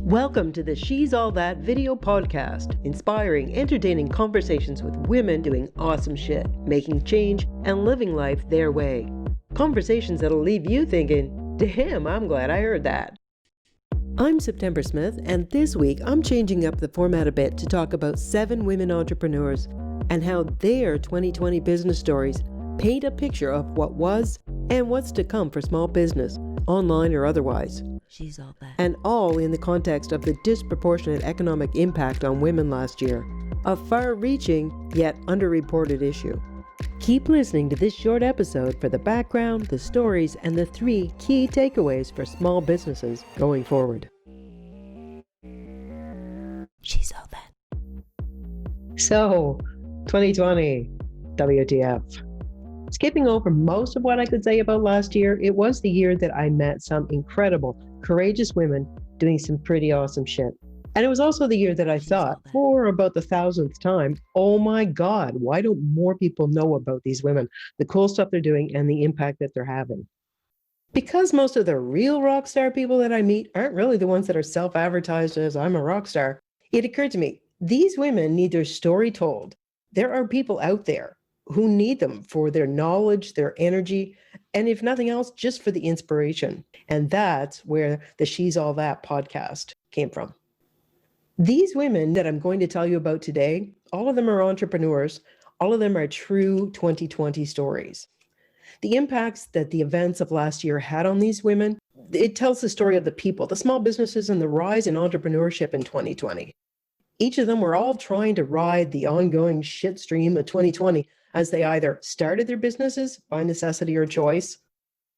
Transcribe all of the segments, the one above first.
Welcome to the She's All That video podcast, inspiring, entertaining conversations with women doing awesome shit, making change, and living life their way. Conversations that'll leave you thinking, damn, I'm glad I heard that. I'm September Smith, and this week I'm changing up the format a bit to talk about 7 women entrepreneurs and how their 2020 business stories paint a picture of what was and what's to come for small business, online or otherwise. She's all that. And all in the context of the disproportionate economic impact on women last year, a far-reaching yet underreported issue. Keep listening to this short episode for the background, the stories, and the 3 key takeaways for small businesses going forward. She's all that. So, 2020, WTF. Skipping over most of what I could say about last year, it was the year that I met some incredible, courageous women doing some pretty awesome shit. And it was also the year that I thought, for about the 1,000th time, oh my God, why don't more people know about these women, the cool stuff they're doing, and the impact that they're having? Because most of the real rock star people that I meet aren't really the ones that are self-advertised as I'm a rock star, it occurred to me, these women need their story told. There are people out there who need them for their knowledge, their energy, and if nothing else, just for the inspiration. And that's where the She's All That podcast came from. These women that I'm going to tell you about today, all of them are entrepreneurs. All of them are true 2020 stories. The impacts that the events of last year had on these women, it tells the story of the people, the small businesses, and the rise in entrepreneurship in 2020. Each of them were all trying to ride the ongoing shit stream of 2020 as they either started their businesses by necessity or choice,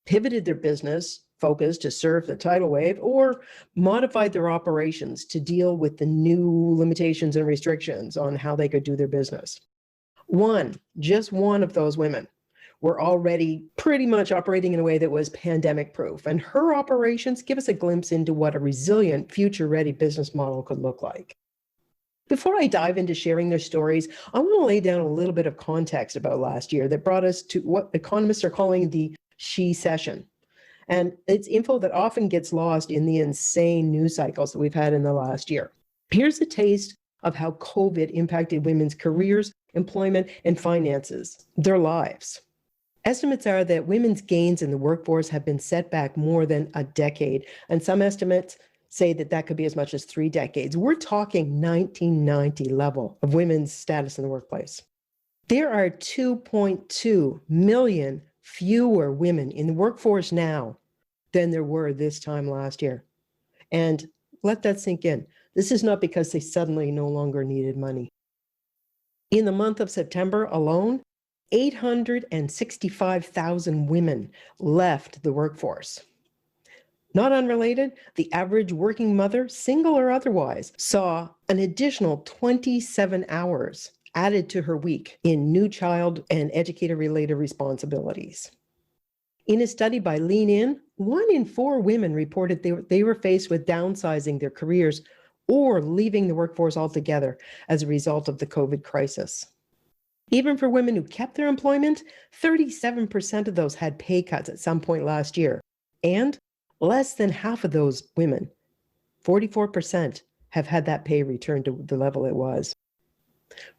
pivoted their business focus to surf the tidal wave, or modified their operations to deal with the new limitations and restrictions on how they could do their business. Just one of those women were already pretty much operating in a way that was pandemic proof, and her operations give us a glimpse into what a resilient, future-ready business model could look like. Before I dive into sharing their stories, I want to lay down a little bit of context about last year that brought us to what economists are calling the She Session. And it's info that often gets lost in the insane news cycles that we've had in the last year. Here's a taste of how COVID impacted women's careers, employment, and finances, their lives. Estimates are that women's gains in the workforce have been set back more than a decade, and some estimates say that that could be as much as 3 decades. We're talking 1990 level of women's status in the workplace. There are 2.2 million fewer women in the workforce now than there were this time last year. And let that sink in. This is not because they suddenly no longer needed money. In the month of September alone, 865,000 women left the workforce. Not unrelated, the average working mother, single or otherwise, saw an additional 27 hours added to her week in new child and educator-related responsibilities. In a study by Lean In, 1 in 4 women reported they were faced with downsizing their careers or leaving the workforce altogether as a result of the COVID crisis. Even for women who kept their employment, 37% of those had pay cuts at some point last year. And less than half of those women, 44%, have had that pay returned to the level it was.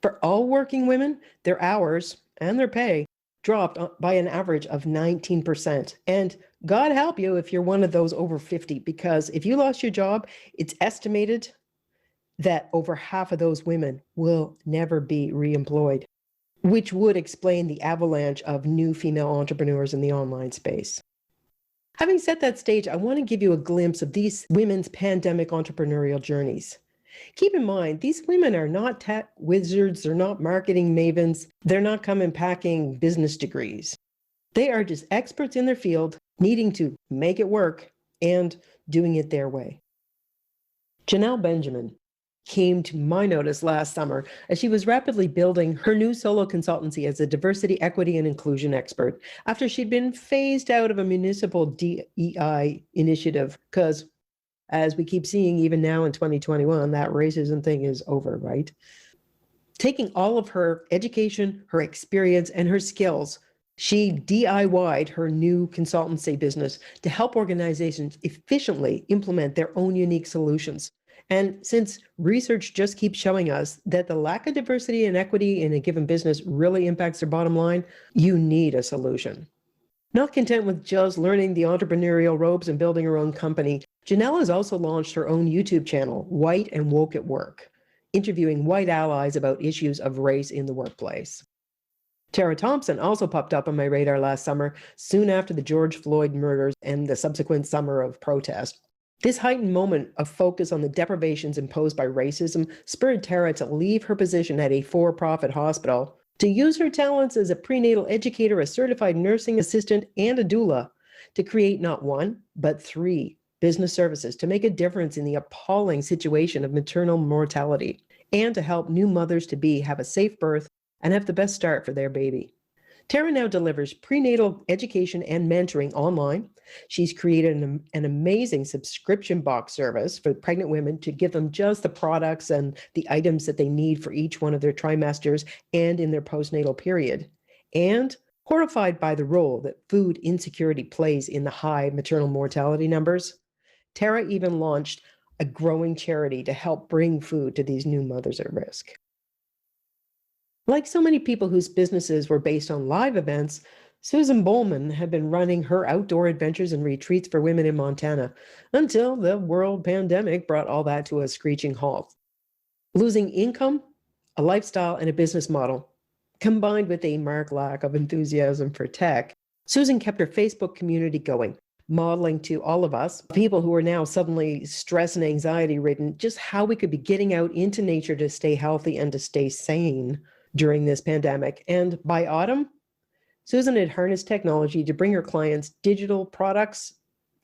For all working women, their hours and their pay dropped by an average of 19%. And God help you if you're one of those over 50, because if you lost your job, it's estimated that over half of those women will never be reemployed, which would explain the avalanche of new female entrepreneurs in the online space. Having set that stage, I want to give you a glimpse of these women's pandemic entrepreneurial journeys. Keep in mind, these women are not tech wizards, they're not marketing mavens, they're not coming packing business degrees. They are just experts in their field, needing to make it work and doing it their way. Janelle Benjamin came to my notice last summer as she was rapidly building her new solo consultancy as a diversity, equity, and inclusion expert after she'd been phased out of a municipal DEI initiative because, as we keep seeing even now in 2021, that racism thing is over, right? Taking all of her education, her experience, and her skills, she DIY'd her new consultancy business to help organizations efficiently implement their own unique solutions And since research just keeps showing us that the lack of diversity and equity in a given business really impacts their bottom line, you need a solution. Not content with just learning the entrepreneurial ropes and building her own company, Janelle has also launched her own YouTube channel, White and Woke at Work, interviewing white allies about issues of race in the workplace. Thompson also popped up on my radar last summer, soon after the George Floyd murders and the subsequent summer of protest. This heightened moment of focus on the deprivations imposed by racism spurred Tara to leave her position at a for-profit hospital to use her talents as a prenatal educator, a certified nursing assistant, and a doula to create not one, but 3 business services to make a difference in the appalling situation of maternal mortality and to help new mothers-to-be have a safe birth and have the best start for their baby. Tara now delivers prenatal education and mentoring online. She's created an amazing subscription box service for pregnant women to give them just the products and the items that they need for each one of their trimesters and in their postnatal period. And horrified by the role that food insecurity plays in the high maternal mortality numbers, Tara even launched a growing charity to help bring food to these new mothers at risk. Like so many people whose businesses were based on live events, Susan Boelman had been running her outdoor adventures and retreats for women in Montana until the world pandemic brought all that to a screeching halt. Losing income, a lifestyle, and a business model, combined with a marked lack of enthusiasm for tech, Susan kept her Facebook community going, modeling to all of us, people who are now suddenly stress and anxiety ridden, just how we could be getting out into nature to stay healthy and to stay sane during this pandemic. And by autumn, Susan had harnessed technology to bring her clients digital products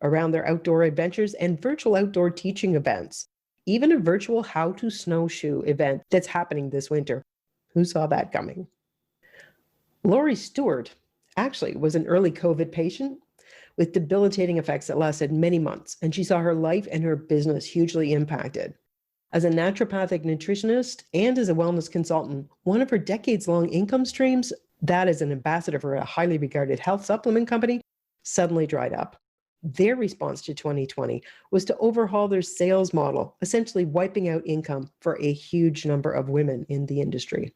around their outdoor adventures and virtual outdoor teaching events, even a virtual how to snowshoe event that's happening this winter. Who saw that coming? Laurie Stewart actually was an early COVID patient with debilitating effects that lasted many months, and she saw her life and her business hugely impacted. As a naturopathic nutritionist and as a wellness consultant, one of her decades-long income streams, that as an ambassador for a highly regarded health supplement company, suddenly dried up. Their response to 2020 was to overhaul their sales model, essentially wiping out income for a huge number of women in the industry.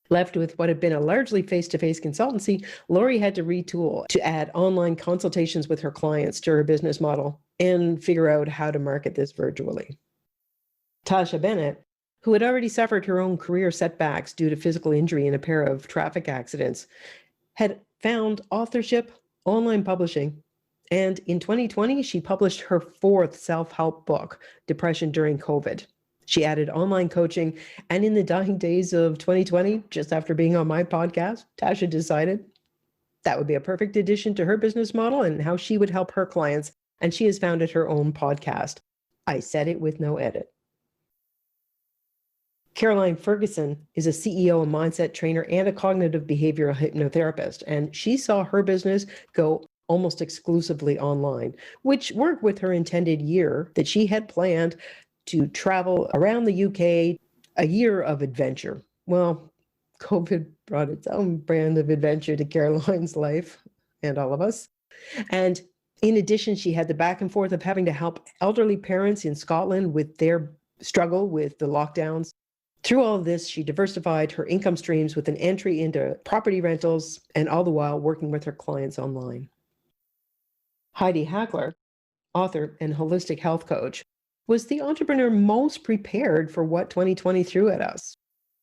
Left with what had been a largely face-to-face consultancy, Laurie had to retool to add online consultations with her clients to her business model and figure out how to market this virtually. Tahsha Bennett, who had already suffered her own career setbacks due to physical injury in a pair of traffic accidents, had found authorship, online publishing, and in 2020, she published her 4th self-help book, Depression During COVID. She added online coaching, and in the dying days of 2020, just after being on my podcast, Tahsha decided that would be a perfect addition to her business model and how she would help her clients, and she has founded her own podcast, I Said It With No Edit. Caroline Ferguson is a CEO, a mindset trainer, and a cognitive behavioral hypnotherapist, and she saw her business go almost exclusively online, which worked with her intended year that she had planned to travel around the UK, a year of adventure. Well, COVID brought its own brand of adventure to Caroline's life and all of us. And in addition, she had the back and forth of having to help elderly parents in Scotland with their struggle with the lockdowns. Through all of this, she diversified her income streams with an entry into property rentals and all the while working with her clients online. Heidi Hackler, author and holistic health coach, was the entrepreneur most prepared for what 2020 threw at us.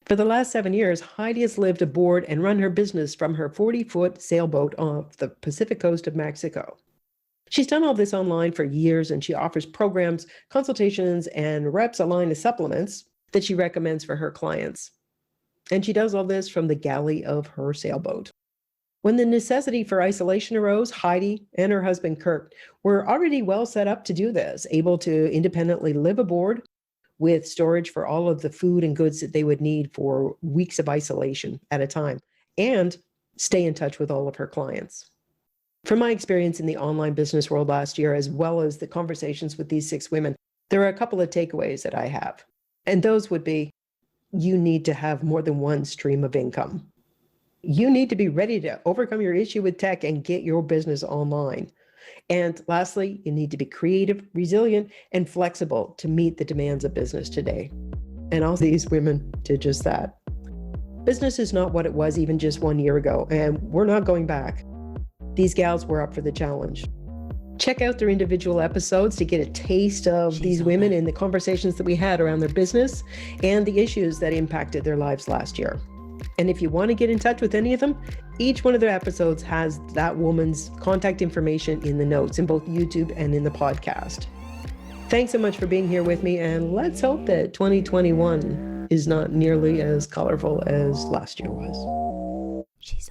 For the last 7 years, Heidi has lived aboard and run her business from her 40-foot sailboat off the Pacific coast of Mexico. She's done all this online for years, and she offers programs, consultations, and reps a line of supplements that she recommends for her clients. And she does all this from the galley of her sailboat. When the necessity for isolation arose, Heidi and her husband Kirk were already well set up to do this, able to independently live aboard with storage for all of the food and goods that they would need for weeks of isolation at a time, and stay in touch with all of her clients. From my experience in the online business world last year, as well as the conversations with these 6 women, there are a couple of takeaways that I have. And those would be, you need to have more than one stream of income. You need to be ready to overcome your issue with tech and get your business online. And lastly, you need to be creative, resilient, and flexible to meet the demands of business today. And all these women did just that. Business is not what it was even just 1 year ago, and we're not going back. These gals were up for the challenge. Check out their individual episodes to get a taste of these women and the conversations that we had around their business and the issues that impacted their lives last year. And if you want to get in touch with any of them, each one of their episodes has that woman's contact information in the notes in both YouTube and in the podcast. Thanks so much for being here with me, and let's hope that 2021 is not nearly as colorful as last year was. She's